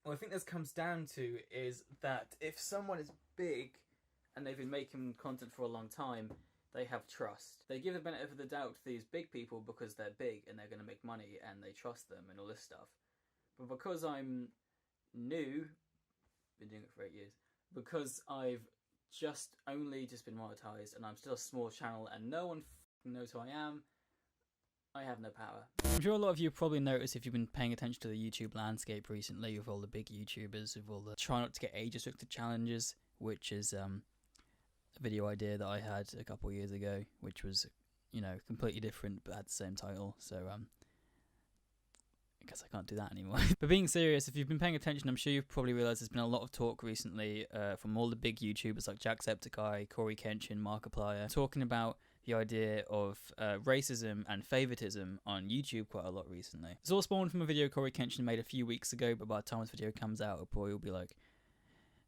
what I think this comes down to is that if someone is big and they've been making content for a long time, they have trust. They give the benefit of the doubt to these big people because they're big and they're going to make money and they trust them and all this stuff. But because I'm new, been doing it for 8 years, because I've only just been monetized and I'm still a small channel and no one knows who I am, I have no power. I'm sure a lot of you probably noticed if you've been paying attention to the YouTube landscape recently with all the big YouTubers, with all the try not to get age restricted challenges, which is a video idea that I had a couple of years ago, which was, you know, completely different but had the same title, so I guess I can't do that anymore. But being serious, if you've been paying attention, I'm sure you've probably realised there's been a lot of talk recently from all the big YouTubers like JackSucksAtLife, CoryXKenshin, Markiplier, talking about the idea of racism and favoritism on YouTube quite a lot recently. It's all spawned from a video CoryXKenshin made a few weeks ago, but by the time this video comes out, it probably will be like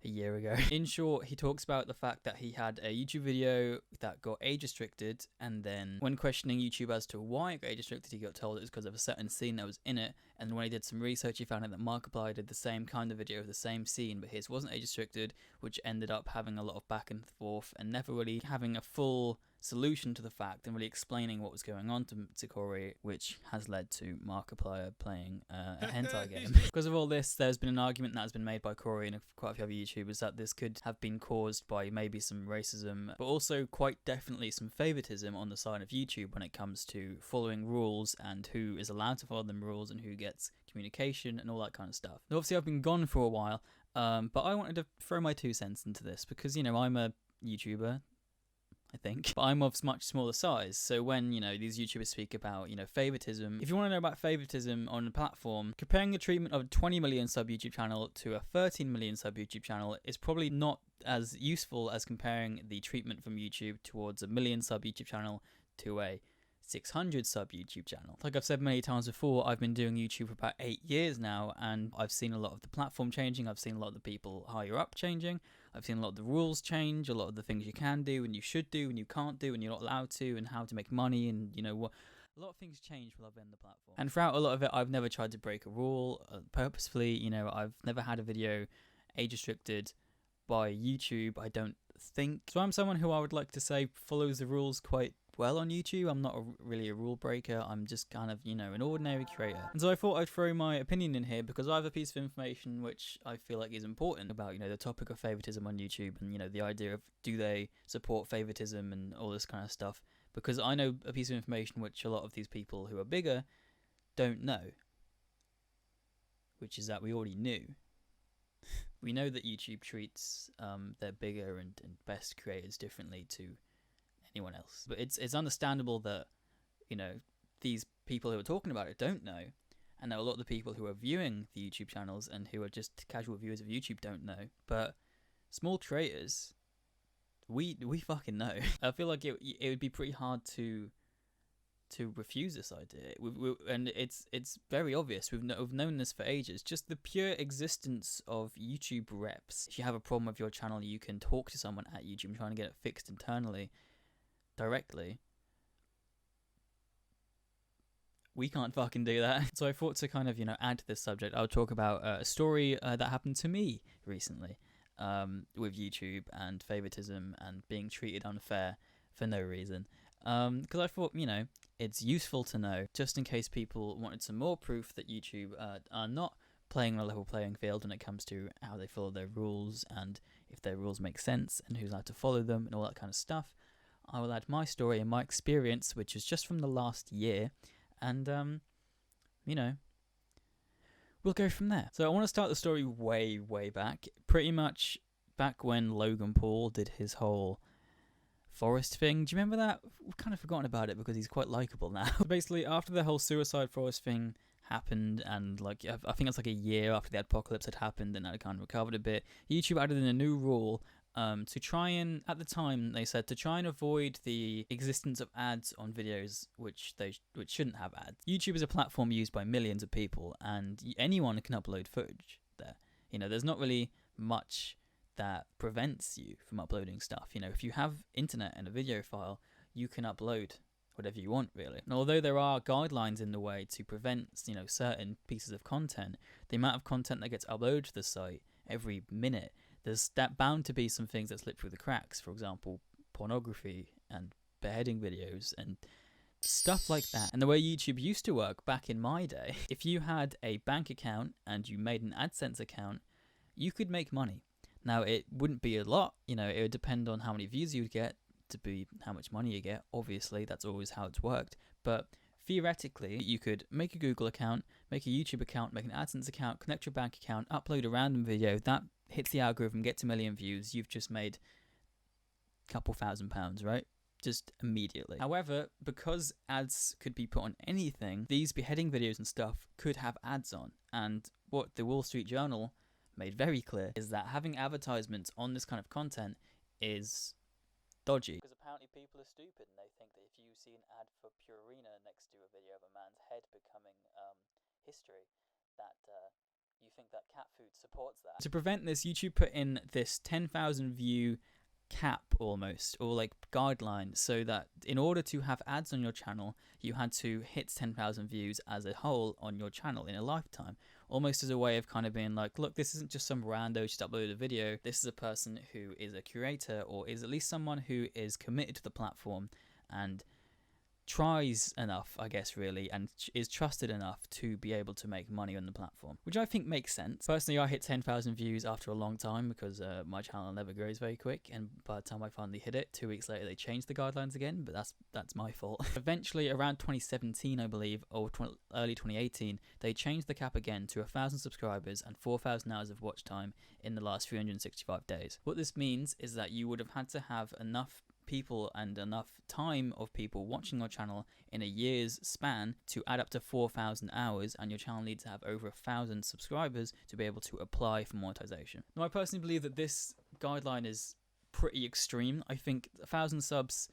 a year ago. In short, he talks about the fact that he had a YouTube video that got age restricted, and then when questioning YouTube as to why it got age restricted, he got told it was because of a certain scene that was in it, and when he did some research, he found out that Markiplier did the same kind of video of the same scene, but his wasn't age restricted, which ended up having a lot of back and forth, and never really having a full solution to the fact and really explaining what was going on to Cory, which has led to Markiplier playing a hentai game. Because of all this, there's been an argument that has been made by Cory and quite a few other YouTubers that this could have been caused by maybe some racism, but also quite definitely some favoritism on the side of YouTube when it comes to following rules and who is allowed to follow them rules and who gets communication and all that kind of stuff. Now, obviously, I've been gone for a while, but I wanted to throw my 2 cents into this because, you know, I'm a YouTuber, I think, but I'm of much smaller size. So when, you know, these YouTubers speak about, you know, favoritism, if you want to know about favoritism on a platform, comparing the treatment of a 20 million sub YouTube channel to a 13 million sub YouTube channel is probably not as useful as comparing the treatment from YouTube towards a 1 million sub YouTube channel to a 600 sub YouTube channel. Like I've said many times before, I've been doing YouTube for about 8 years now, and I've seen a lot of the platform changing, I've seen a lot of the people higher up changing, I've seen a lot of the rules change, a lot of the things you can do and you should do and you can't do and you're not allowed to, and how to make money, and you know what. A lot of things change while I've been on the platform. And throughout a lot of it, I've never tried to break a rule purposefully. You know, I've never had a video age restricted by YouTube, I don't think. So I'm someone who I would like to say follows the rules quite well on YouTube. I'm not really a rule breaker. I'm just kind of, you know, an ordinary creator. And so I thought I'd throw my opinion in here because I have a piece of information which I feel like is important about, you know, the topic of favoritism on YouTube and, you know, the idea of do they support favoritism and all this kind of stuff. Because I know a piece of information which a lot of these people who are bigger don't know, which is that we already knew. We know that YouTube treats their bigger and best creators differently to anyone else. But it's understandable that, you know, these people who are talking about it don't know, and that a lot of the people who are viewing the YouTube channels and who are just casual viewers of YouTube don't know. But small creators, we fucking know. I feel like it would be pretty hard to refuse this idea, and it's very obvious. We've known this for ages. Just the pure existence of YouTube reps. If you have a problem with your channel, you can talk to someone at YouTube and trying to get it fixed internally, directly. We can't fucking do that. So I thought to kind of, you know, add to this subject, I'll talk about a story that happened to me recently with YouTube and favoritism and being treated unfair for no reason. Because I thought, you know, it's useful to know, just in case people wanted some more proof that YouTube are not playing on a level playing field when it comes to how they follow their rules and if their rules make sense and who's allowed to follow them and all that kind of stuff. I will add my story and my experience, which is just from the last year, and, you know, we'll go from there. So I want to start the story way, way back, pretty much back when Logan Paul did his whole Forest thing. Do you remember that? We've kind of forgotten about it because he's quite likable now. Basically, after the whole Suicide Forest thing happened, and like I think it's like a year after the apocalypse had happened and that kind of recovered a bit, YouTube added in a new rule to try and, at the time they said, to try and avoid the existence of ads on videos which shouldn't have ads. YouTube is a platform used by millions of people, and anyone can upload footage there. You know, there's not really much that prevents you from uploading stuff. You know, if you have internet and a video file, you can upload whatever you want, really. And although there are guidelines in the way to prevent, certain pieces of content, the amount of content that gets uploaded to the site every minute, there's that bound to be some things that slip through the cracks. For example, pornography and beheading videos and stuff like that. And the way YouTube used to work back in my day, if you had a bank account and you made an AdSense account, you could make money. Now, it wouldn't be a lot, it would depend on how many views you would get to be how much money you get. Obviously, that's always how it's worked. But theoretically, you could make a Google account, make a YouTube account, make an AdSense account, connect your bank account, upload a random video, that hits the algorithm, gets a million views, you've just made a couple £1,000, right? Just immediately. However, because ads could be put on anything, these beheading videos and stuff could have ads on. And what the Wall Street Journal made very clear is that having advertisements on this kind of content is dodgy. Because apparently people are stupid and they think that if you see an ad for Purina next to a video of a man's head becoming history, that you think that cat food supports that. To prevent this, YouTube put in this 10,000 view cap almost, or like guideline, so that in order to have ads on your channel, you had to hit 10,000 views as a whole on your channel in a lifetime, almost as a way of kind of being like, look, this isn't just some rando just uploaded a video, this is a person who is a curator, or is at least someone who is committed to the platform and tries enough, I guess, really, and is trusted enough to be able to make money on the platform, which I think makes sense. Personally, I hit 10,000 views after a long time because my channel never grows very quick, and by the time I finally hit it, 2 weeks later they changed the guidelines again, but that's my fault. Eventually, around 2017, I believe, or early 2018, they changed the cap again to 1,000 subscribers and 4,000 hours of watch time in the last 365 days. What this means is that you would have had to have enough people and enough time of people watching your channel in a year's span to add up to 4,000 hours, and your channel needs to have over 1,000 subscribers to be able to apply for monetization. Now, I personally believe that this guideline is pretty extreme. I think 1,000 subs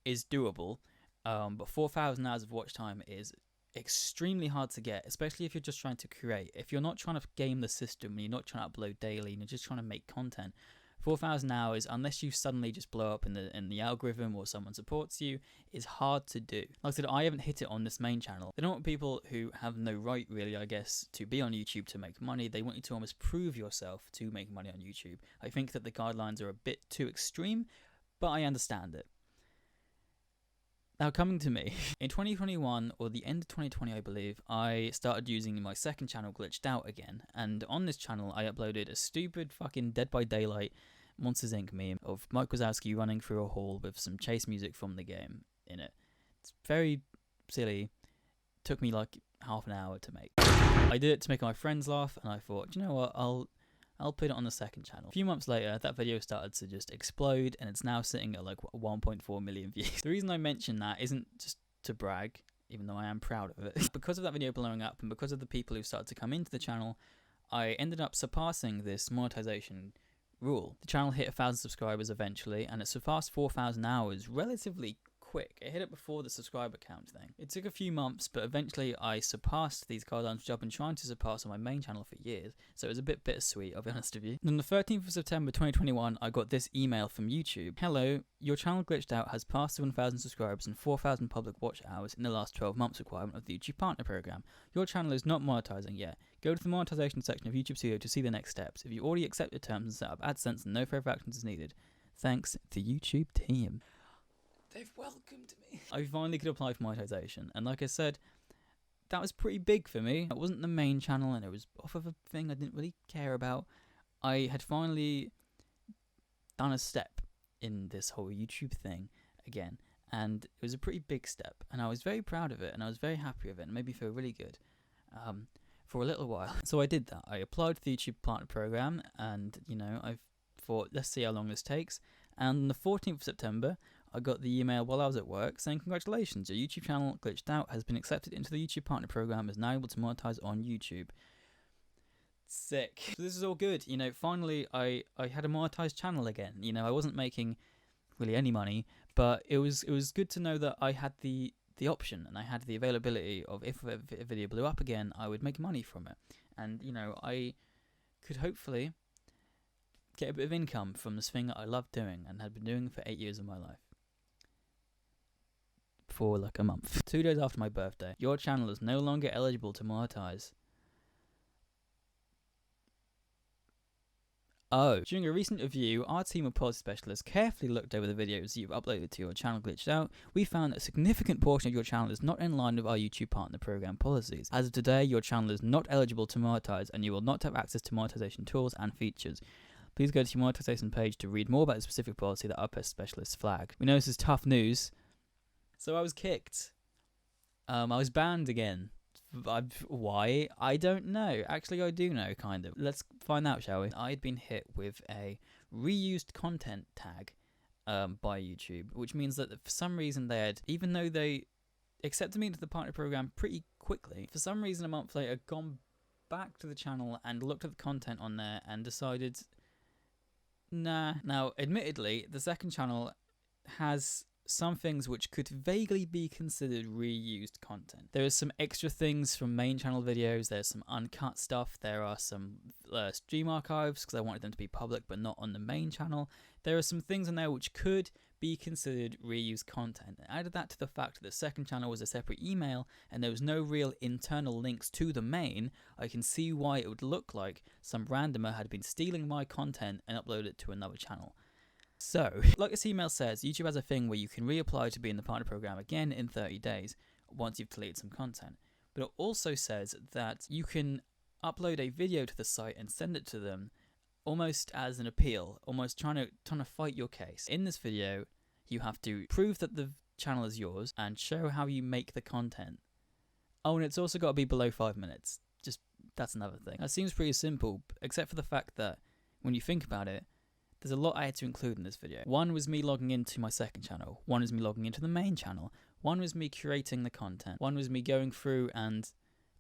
is doable, but 4,000 hours of watch time is extremely hard to get, especially if you're just trying to create. If you're not trying to game the system and you're not trying to upload daily and you're just trying to make content, 4,000 hours, unless you suddenly just blow up in the algorithm or someone supports you, is hard to do. Like I said, I haven't hit it on this main channel. They don't want people who have no right, really, I guess, to be on YouTube to make money. They want you to almost prove yourself to make money on YouTube. I think that the guidelines are a bit too extreme, but I understand it. Now, coming to me, in 2021, or the end of 2020, I believe, I started using my second channel, GlitchedOut, again, and on this channel, I uploaded a stupid fucking Dead by Daylight Monsters Inc. meme of Mike Wazowski running through a hall with some chase music from the game in it. It's very silly. Took me like half an hour to make. I did it to make my friends laugh, and I thought, you know what, I'll put it on the second channel. A few months later, that video started to just explode, and it's now sitting at like 1.4 million views. The reason I mention that isn't just to brag, even though I am proud of it. Because of that video blowing up, and because of the people who started to come into the channel, I ended up surpassing this monetization rule. The channel hit 1,000 subscribers eventually, and it surpassed 4,000 hours relatively quick. It hit it before the subscriber count thing. It took a few months, but eventually I surpassed these guidelines, which I've been trying to surpass on my main channel for years, so it was a bit bittersweet, I'll be honest with you. And on the 13th of September 2021, I got this email from YouTube. Hello, your channel Glitched Out has passed the 1,000 subscribers and 4,000 public watch hours in the last 12 months requirement of the YouTube Partner Program. Your channel is not monetizing yet. Go to the monetization section of YouTube Studio to see the next steps. If you already accepted terms and set up AdSense, and no further actions is needed. Thanks, the YouTube team. They've welcomed me. I finally could apply for monetization, and like I said, that was pretty big for me. It wasn't the main channel, and it was off of a thing I didn't really care about. I had finally done a step in this whole YouTube thing again, and it was a pretty big step, and I was very proud of it, and I was very happy with it, and it made me feel really good for a little while. So I did that. I applied for the YouTube Partner Program, and, you know, I thought, let's see how long this takes, and on the 14th of September, I got the email while I was at work saying, congratulations, your YouTube channel Glitched Out has been accepted into the YouTube Partner Program and is now able to monetize on YouTube. Sick. So this is all good. You know, finally I had a monetized channel again. You know, I wasn't making really any money, but it was good to know that I had the option, and I had the availability of, if a video blew up again, I would make money from it. And, you know, I could hopefully get a bit of income from this thing that I love doing and had been doing for 8 years of my life. for like a month. 2 days after my birthday, your channel is no longer eligible to monetize. Oh. During a recent review, our team of policy specialists carefully looked over the videos you've uploaded to your channel Glitched Out. We found that a significant portion of your channel is not in line with our YouTube partner program policies. As of today, your channel is not eligible to monetize, and you will not have access to monetization tools and features. Please go to your monetization page to read more about the specific policy that our policy specialists flagged. We know this is tough news. So I was kicked. I was banned again. Why? I don't know. Actually, I do know, kind of. Let's find out, shall we? I'd been hit with a reused content tag by YouTube, which means that for some reason they had, even though they accepted me into the partner program pretty quickly, for some reason a month later gone back to the channel and looked at the content on there and decided, nah. Now, admittedly, the second channel has some things which could vaguely be considered reused content. There are some extra things from main channel videos, there's some uncut stuff, there are some stream archives because I wanted them to be public but not on the main channel. There are some things on there which could be considered reused content. And added that to the fact that the second channel was a separate email and there was no real internal links to the main, I can see why it would look like some randomer had been stealing my content and uploaded it to another channel. So, like this email says, YouTube has a thing where you can reapply to be in the partner program again in 30 days once you've deleted some content. But it also says that you can upload a video to the site and send it to them almost as an appeal, almost trying to fight your case. In this video, you have to prove that the channel is yours and show how you make the content. Oh, and it's also got to be below 5 minutes. Just, that's another thing. That seems pretty simple, except for the fact that when you think about it, there's a lot I had to include in this video. One was me logging into my second channel. One was me logging into the main channel. One was me curating the content. One was me going through and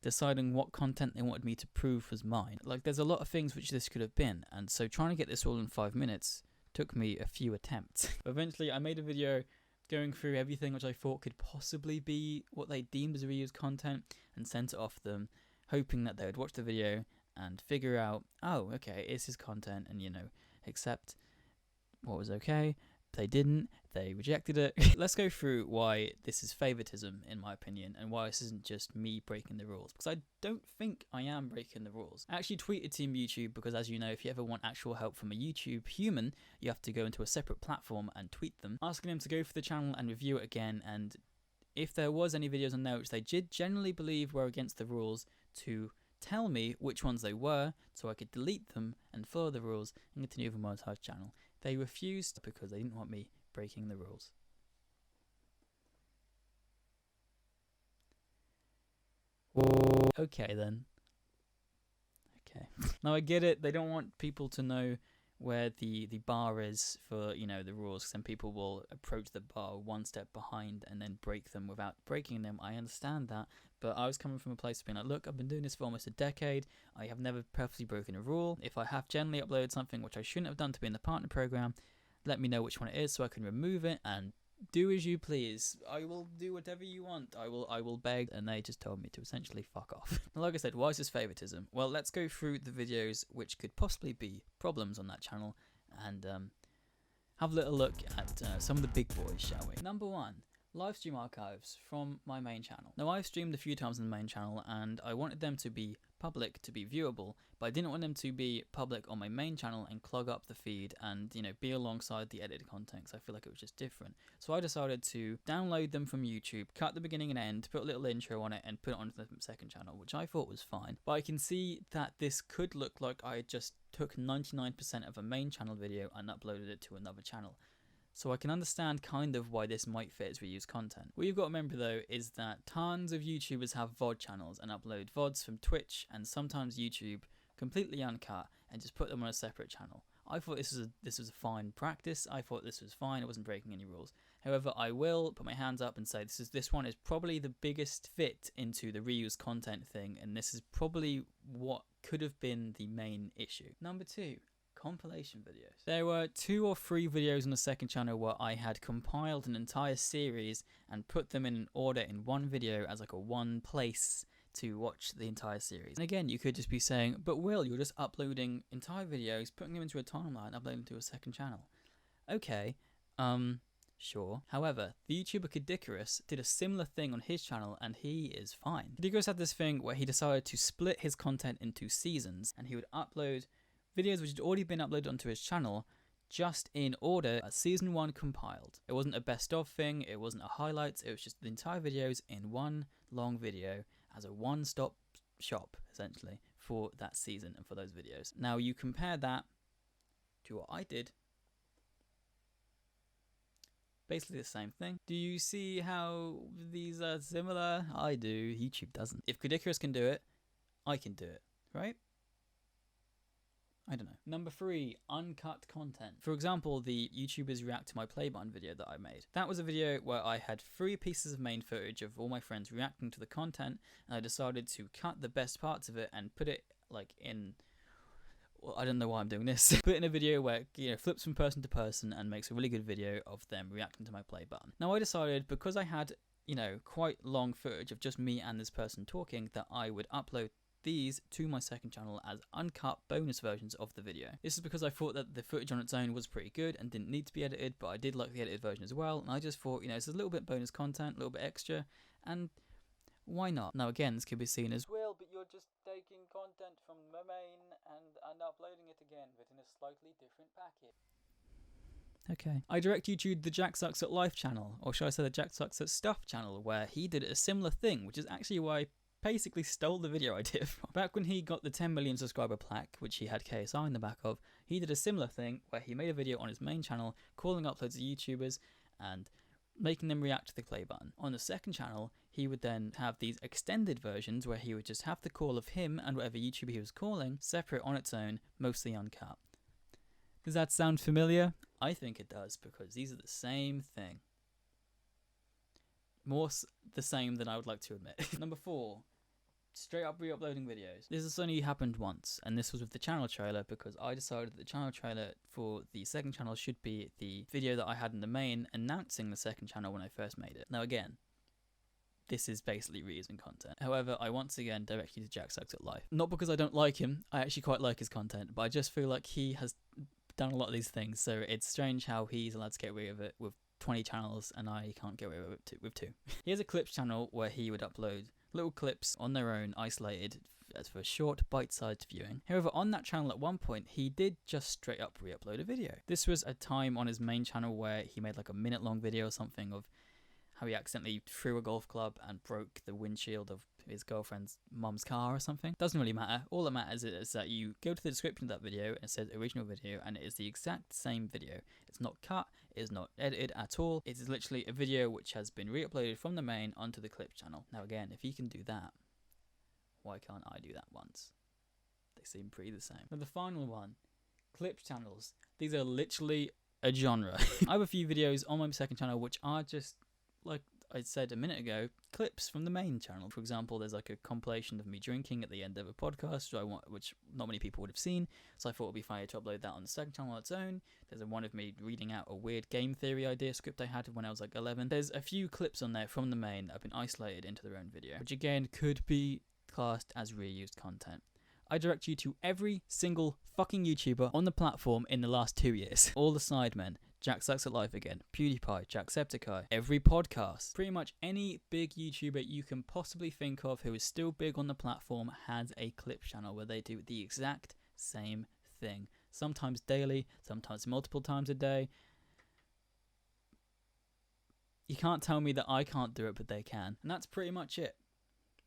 deciding what content they wanted me to prove was mine. Like, there's a lot of things which this could have been, and so trying to get this all in 5 minutes took me a few attempts. Eventually, I made a video going through everything which I thought could possibly be what they deemed as reused content and sent it off them, hoping that they would watch the video and figure out, oh, okay, it's his content, and, you know, accept what was okay. They didn't. They rejected it. Let's go through why this is favoritism, in my opinion, and why this isn't just me breaking the rules, because I don't think I am breaking the rules. I actually tweeted Team YouTube because, as you know, if you ever want actual help from a YouTube human, you have to go into a separate platform and tweet them, asking them to go for the channel and review it again, and if there was any videos on there which they did generally believe were against the rules, to tell me which ones they were so I could delete them and follow the rules and continue with the monetized channel. They refused because they didn't want me breaking the rules. Okay then. Okay. Now I get it, they don't want people to know where the bar is for, you know, the rules, because then people will approach the bar one step behind and then break them without breaking them. I understand that, but I was coming from a place of being like, look, I've been doing this for almost a decade. I have never purposely broken a rule. If I have generally uploaded something which I shouldn't have done to be in the partner program, let me know which one it is so I can remove it, and do as you please. I will do whatever you want. I will beg. And they just told me to essentially fuck off. Like I said, why is this favoritism? Well, let's go through the videos which could possibly be problems on that channel and have a little look at some of the big boys, shall we? Number 1. Live stream archives from my main channel. Now, I've streamed a few times on the main channel and I wanted them to be public to be viewable, but I didn't want them to be public on my main channel and clog up the feed and, you know, be alongside the edited content, because I feel like it was just different. So I decided to download them from YouTube, cut the beginning and end, put a little intro on it and put it onto the second channel, which I thought was fine. But I can see that this could look like I just took 99% of a main channel video and uploaded it to another channel. So I can understand kind of why this might fit as reused content. What you've got to remember though is that tons of YouTubers have VOD channels and upload VODs from Twitch and sometimes YouTube completely uncut and just put them on a separate channel. I thought this was a fine practice. I thought this was fine. It wasn't breaking any rules. However, I will put my hands up and say this one is probably the biggest fit into the reused content thing, and this is probably what could have been the main issue. Number 2. Compilation videos. There were 2 or 3 videos on the second channel where I had compiled an entire series and put them in an order in one video as like a one place to watch the entire series. And again, you could just be saying, but Will, you're just uploading entire videos, putting them into a timeline, uploading to a second channel. Okay, Sure. However, the YouTuber Caddicarus did a similar thing on his channel and he is fine. Caddicarus had this thing where he decided to split his content into seasons, and he would upload videos which had already been uploaded onto his channel just in order as season 1 compiled. It wasn't a best of thing, it wasn't a highlights, it was just the entire videos in one long video as a one-stop shop, essentially, for that season and for those videos. Now you compare that to what I did, basically the same thing. Do you see how these are similar? I do, YouTube doesn't. If Caddicarus can do it, I can do it, right? I don't know. Number 3, uncut content. For example, the YouTubers react to my play button video that I made. That was a video where I had 3 pieces of main footage of all my friends reacting to the content, and I decided to cut the best parts of it and put it like in, well, I don't know why I'm doing this, put it in a video where, you know, flips from person to person and makes a really good video of them reacting to my play button. Now I decided, because I had, you know, quite long footage of just me and this person talking, that I would upload these to my second channel as uncut bonus versions of the video. This is because I thought that the footage on its own was pretty good and didn't need to be edited, but I did like the edited version as well, and I just thought, you know, it's a little bit bonus content, a little bit extra, and why not? Now again, this could be seen as, well, but you're just taking content from the main and uploading it again, but in a slightly different package. Okay. I direct you to the JackSucksAtLife channel, or should I say the JackSucksAtStuff channel, where he did a similar thing, which is actually why I basically stole the video idea from. Back when he got the 10 million subscriber plaque, which he had KSI in the back of, he did a similar thing where he made a video on his main channel calling uploads of YouTubers and making them react to the play button. On the second channel, he would then have these extended versions where he would just have the call of him and whatever YouTuber he was calling separate on its own, mostly uncut. Does that sound familiar? I think it does, because these are the same thing. More the same than I would like to admit. Number 4. Straight up re-uploading videos. This has only happened once, and this was with the channel trailer, because I decided that the channel trailer for the second channel should be the video that I had in the main announcing the second channel when I first made it. Now again, this is basically reusing content. However, I once again direct you to JackSucksAtLife. Not because I don't like him, I actually quite like his content, but I just feel like he has done a lot of these things, so it's strange how he's allowed to get away with it with 20 channels and I can't get away with two. He has a clips channel where he would upload little clips on their own, isolated, as for short bite-sized viewing. However, on that channel at one point, he did just straight up re-upload a video. This was a time on his main channel where he made like a minute-long video or something of how he accidentally threw a golf club and broke the windshield of his girlfriend's mum's car or something. Doesn't really matter. All that matters is that you go to the description of that video and it says original video, and it is the exact same video. It's not cut, it is not edited at all. It is literally a video which has been re-uploaded from the main onto the clip channel. Now again, if he can do that, why can't I do that once? They seem pretty the same. Now the final one, clip channels. These are literally a genre. I have a few videos on my second channel which are just, like I said a minute ago, clips from the main channel. For example, there's like a compilation of me drinking at the end of a podcast, which not many people would have seen, so I thought it would be funny to upload that on the second channel on its own. There's one of me reading out a weird game theory idea script I had when I was like 11. There's a few clips on there from the main that have been isolated into their own video, which again could be classed as reused content. I direct you to every single fucking YouTuber on the platform in the last 2 years. All the sidemen. JackSucksAtLife again, PewDiePie, Jacksepticeye, every podcast. Pretty much any big YouTuber you can possibly think of who is still big on the platform has a clip channel where they do the exact same thing. Sometimes daily, sometimes multiple times a day. You can't tell me that I can't do it, but they can. And that's pretty much it.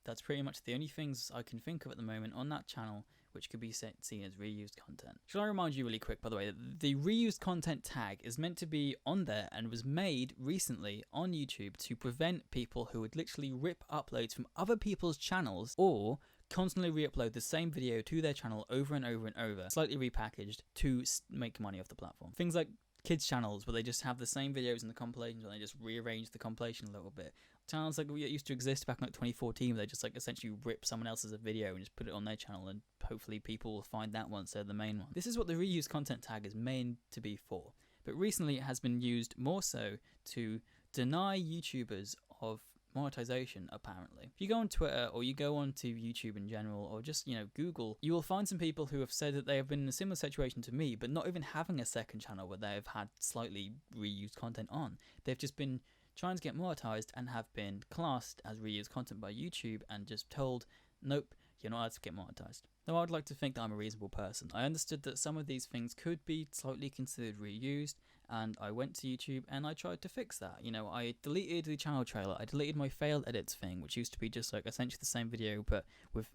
That's pretty much the only things I can think of at the moment on that channel which could be seen as reused content. Shall I remind you really quick, by the way, that the reused content tag is meant to be on there and was made recently on YouTube to prevent people who would literally rip uploads from other people's channels or constantly re-upload the same video to their channel over and over and over, slightly repackaged to make money off the platform. Things like kids channels where they just have the same videos in the compilations and they just rearrange the compilation a little bit. Channels like used to exist back in like 2014 where they just like essentially rip someone else's video and just put it on their channel, and hopefully people will find that once they're the main one. This is what the reused content tag is meant to be for, but recently it has been used more so to deny YouTubers of monetization, apparently. If you go on Twitter or you go on to YouTube in general, or just, Google, you will find some people who have said that they have been in a similar situation to me, but not even having a second channel where they have had slightly reused content on. They've just been trying to get monetized and have been classed as reused content by YouTube and just told, nope, you're not allowed to get monetized. Though I'd like to think that I'm a reasonable person. I understood that some of these things could be slightly considered reused, and I went to YouTube and I tried to fix that. I deleted the channel trailer, I deleted my failed edits thing, which used to be just like essentially the same video but with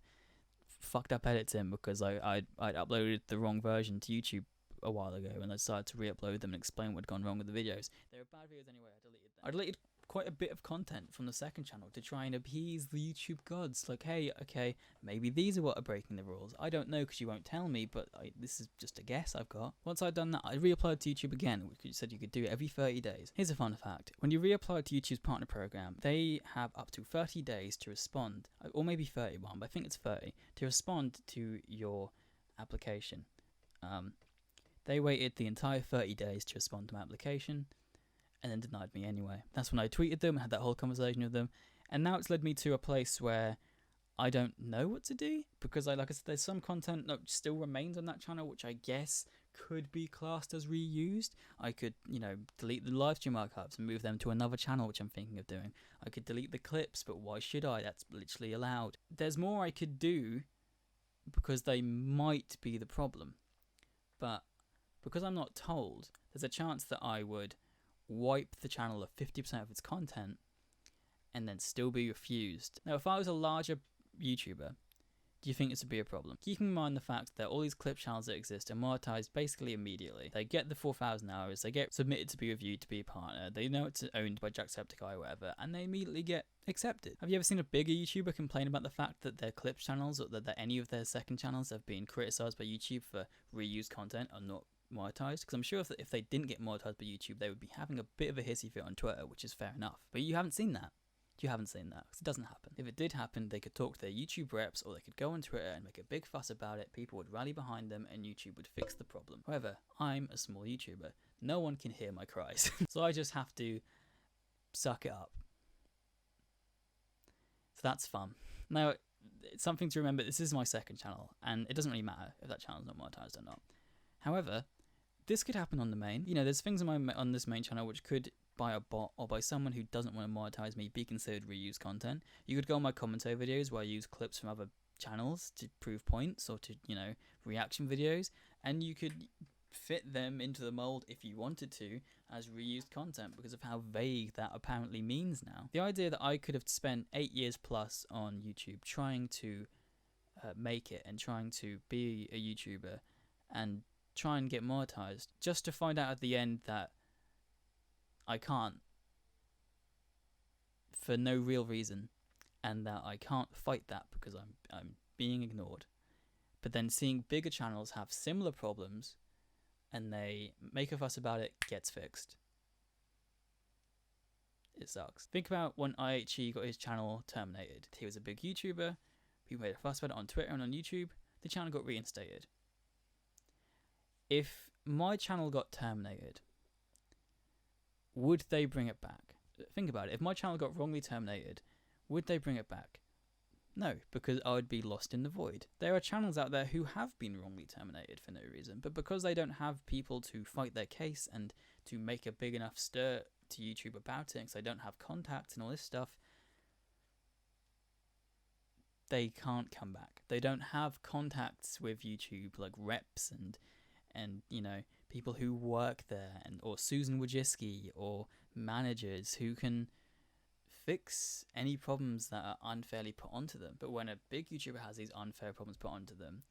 fucked up edits in, because I'd uploaded the wrong version to YouTube a while ago, and I decided to re-upload them and explain what had gone wrong with the videos. They were bad videos anyway, I deleted them. I deleted quite a bit of content from the second channel to try and appease the YouTube gods. Like, hey, okay, maybe these are what are breaking the rules. I don't know because you won't tell me, but this is just a guess I've got. Once I'd done that, I re-uploaded to YouTube again, which you said you could do it every 30 days. Here's a fun fact. When you re-upload to YouTube's partner program, they have up to 30 days to respond, or maybe 31, but I think it's 30, to respond to your application. They waited the entire 30 days to respond to my application, and then denied me anyway. That's when I tweeted them and had that whole conversation with them, and now it's led me to a place where I don't know what to do, because like I said, there's some content that still remains on that channel which I guess could be classed as reused. I could, delete the live stream archives and move them to another channel, which I'm thinking of doing. I could delete the clips, but why should I? That's literally allowed. There's more I could do, because they might be the problem, but because I'm not told, there's a chance that I would wipe the channel of 50% of its content and then still be refused. Now, if I was a larger YouTuber, do you think this would be a problem? Keeping in mind the fact that all these clip channels that exist are monetized basically immediately. They get the 4,000 hours, they get submitted to be reviewed to be a partner, they know it's owned by JackSucksAtLife or whatever, and they immediately get accepted. Have you ever seen a bigger YouTuber complain about the fact that their clip channels, or that any of their second channels have been criticized by YouTube for reused content or not monetized? Because I'm sure if they didn't get monetized by YouTube, they would be having a bit of a hissy fit on Twitter, which is fair enough. But you haven't seen that. You haven't seen that, because it doesn't happen. If it did happen, they could talk to their YouTube reps, or they could go on Twitter and make a big fuss about it, people would rally behind them, and YouTube would fix the problem. However, I'm a small YouTuber. No one can hear my cries. So I just have to suck it up. So that's fun. Now, it's something to remember, this is my second channel, and it doesn't really matter if that channel's not monetized or not. However, this could happen on the main. There's things on this main channel which could, by a bot or by someone who doesn't want to monetize me, be considered reused content. You could go on my commentary videos where I use clips from other channels to prove points, or to, reaction videos, and you could fit them into the mold if you wanted to as reused content, because of how vague that apparently means now. The idea that I could have spent 8 years plus on YouTube trying to make it and trying to be a YouTuber and try and get monetized, just to find out at the end that I can't, for no real reason, and that I can't fight that because I'm being ignored. But then seeing bigger channels have similar problems and they make a fuss about it, gets fixed. It sucks. Think about when IHE got his channel terminated. He was a big YouTuber, people made a fuss about it on Twitter and on YouTube, the channel got reinstated. If my channel got terminated, would they bring it back? Think about it. If my channel got wrongly terminated, would they bring it back? No, because I would be lost in the void. There are channels out there who have been wrongly terminated for no reason, but because they don't have people to fight their case and to make a big enough stir to YouTube about it, because they don't have contacts and all this stuff, they can't come back. They don't have contacts with YouTube, like reps and people who work there, or Susan Wojcicki, or managers who can fix any problems that are unfairly put onto them. But when a big YouTuber has these unfair problems put onto them,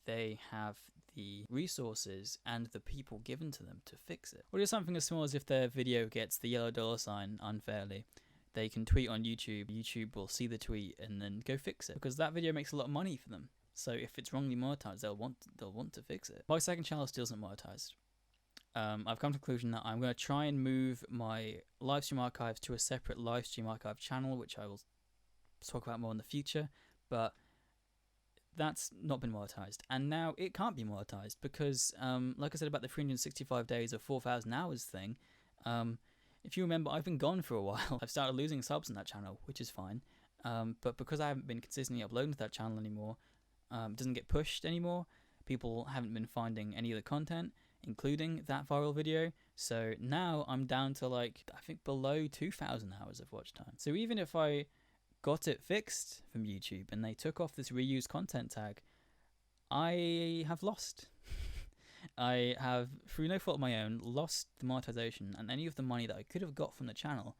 they have the resources and the people given to them to fix it. Or just something as small as if their video gets the yellow $ unfairly, they can tweet on YouTube. YouTube will see the tweet and then go fix it, because that video makes a lot of money for them. So if it's wrongly monetized, they'll want to fix it. My second channel still isn't monetized. I've come to the conclusion that I'm going to try and move my live stream archives to a separate live stream archive channel, which I will talk about more in the future, but that's not been monetized. And now it can't be monetized because, like I said about the 365 days or 4,000 hours thing, If you remember, I've been gone for a while. I've started losing subs on that channel, which is fine. But because I haven't been consistently uploading to that channel anymore, it doesn't get pushed anymore. People haven't been finding any of the content, including that viral video. So now I'm down to like, I think below 2,000 hours of watch time. So even if I got it fixed from YouTube and they took off this reused content tag, I have lost. I have, through no fault of my own, lost the monetization and any of the money that I could have got from the channel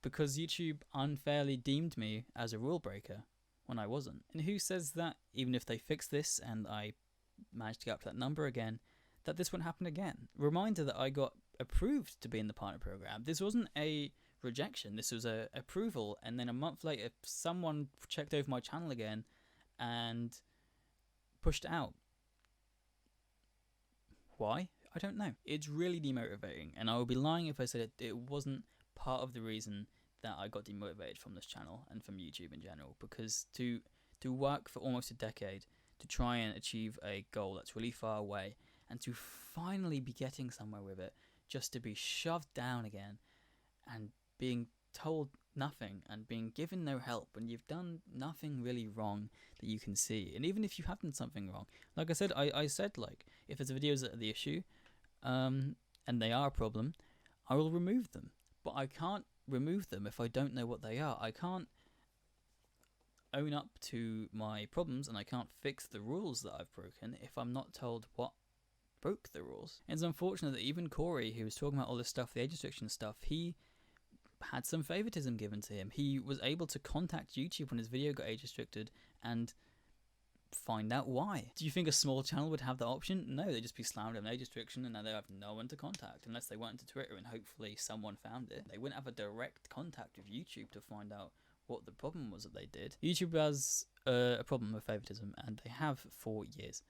because YouTube unfairly deemed me as a rule breaker when I wasn't. And who says that even if they fix this and I manage to get up to that number again, that this won't happen again? Reminder that I got approved to be in the partner program. This wasn't a rejection, this was a approval, and then a month later someone checked over my channel again and pushed it out. Why? I don't know. It's really demotivating, and I would be lying if I said it wasn't part of the reason that I got demotivated from this channel and from YouTube in general, because to work for almost a decade to try and achieve a goal that's really far away and to finally be getting somewhere with it, just to be shoved down again and being told nothing and being given no help when you've done nothing really wrong that you can see. And even if you have done something wrong, like I said, I said, like, if there's videos that are the issue and they are a problem, I will remove them. But I can't remove them if I don't know what they are. I can't own up to my problems and I can't fix the rules that I've broken if I'm not told what broke the rules. And it's unfortunate that even Cory, who was talking about all this stuff, the age restriction stuff, he had some favoritism given to him. He was able to contact YouTube when his video got age restricted and find out why. Do you think a small channel would have that option? No, they'd just be slammed with an age restriction and now they have no one to contact unless they went into Twitter and hopefully someone found it. They wouldn't have a direct contact with YouTube to find out what the problem was that they did. YouTube has a problem with favoritism, and they have for years.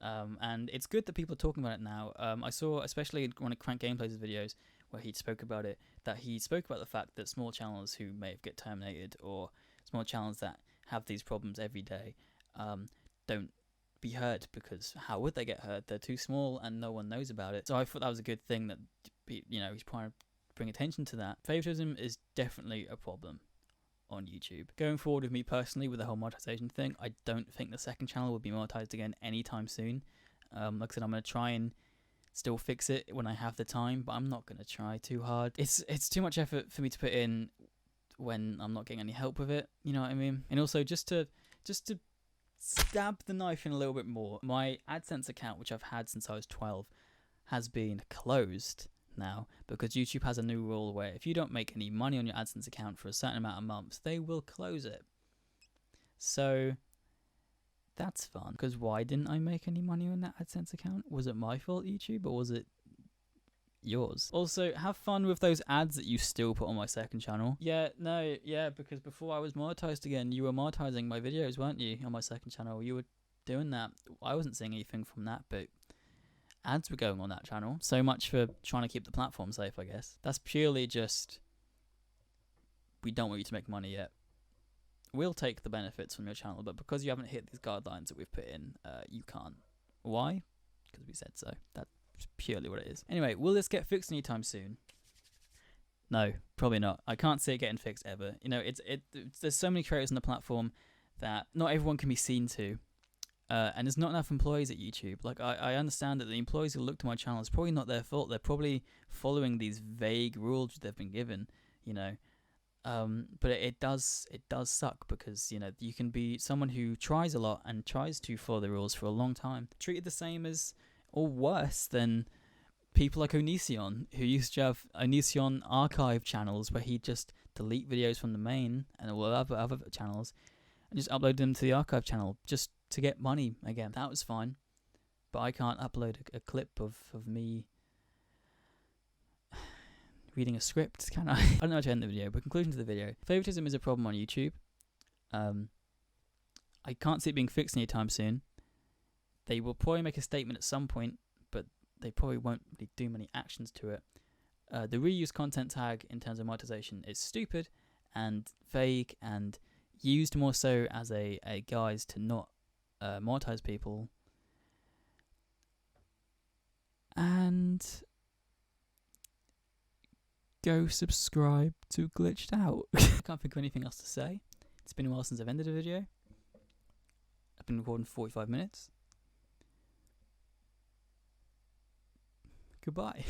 And it's good that people are talking about it now. I saw, especially in one of CrankGameplays' videos, where he spoke about it, that he spoke about the fact that small channels who may have get terminated, or small channels that have these problems every day, don't be heard, because how would they get heard? They're too small and no one knows about it. So I thought that was a good thing that, you know, he's trying to bring attention to that. Favoritism is definitely a problem on YouTube. Going forward with me personally with the whole monetization thing, I don't think the second channel will be monetized again anytime soon. Like I said, I'm going to try and still fix it when I have the time, but I'm not going to try too hard. It's too much effort for me to put in when I'm not getting any help with it, you know what I mean? And also just to stab the knife in a little bit more, my AdSense account, which I've had since I was 12, has been closed now because YouTube has a new rule where if you don't make any money on your AdSense account for a certain amount of months, they will close it. So that's fun, because why didn't I make any money on that AdSense account? Was it my fault, YouTube, or was it yours? Also, have fun with those ads that you still put on my second channel. Yeah, because before I was monetized again, you were monetizing my videos, weren't you, on my second channel? You were doing that. I wasn't seeing anything from that, but ads were going on that channel. So much for trying to keep the platform safe, I guess. That's purely just, we don't want you to make money yet. We'll take the benefits from your channel, but because you haven't hit these guidelines that we've put in, you can't. Why? Because we said so. That's purely what it is. Anyway, will this get fixed anytime soon? No, probably not. I can't see it getting fixed ever. You know, there's so many creators on the platform that not everyone can be seen to. And there's not enough employees at YouTube. Like, I understand that the employees who look to my channel, it's probably not their fault. They're probably following these vague rules they've been given, you know. But it does suck, because, you know, you can be someone who tries a lot and tries to follow the rules for a long time, treated the same as, or worse than, people like Onision, who used to have Onision archive channels where he'd just delete videos from the main and all other channels and just upload them to the archive channel just to get money again. That was fine, but I can't upload a clip of me reading a script, can I? I don't know how to end the video, but conclusion to the video. Favoritism is a problem on YouTube. I can't see it being fixed anytime soon. They will probably make a statement at some point, but they probably won't really do many actions to it. The reuse content tag in terms of monetization is stupid and vague and used more so as a guise to not monetize people. And go subscribe to Glitched Out. I can't think of anything else to say. It's been a while since I've ended a video. I've been recording for 45 minutes. Goodbye.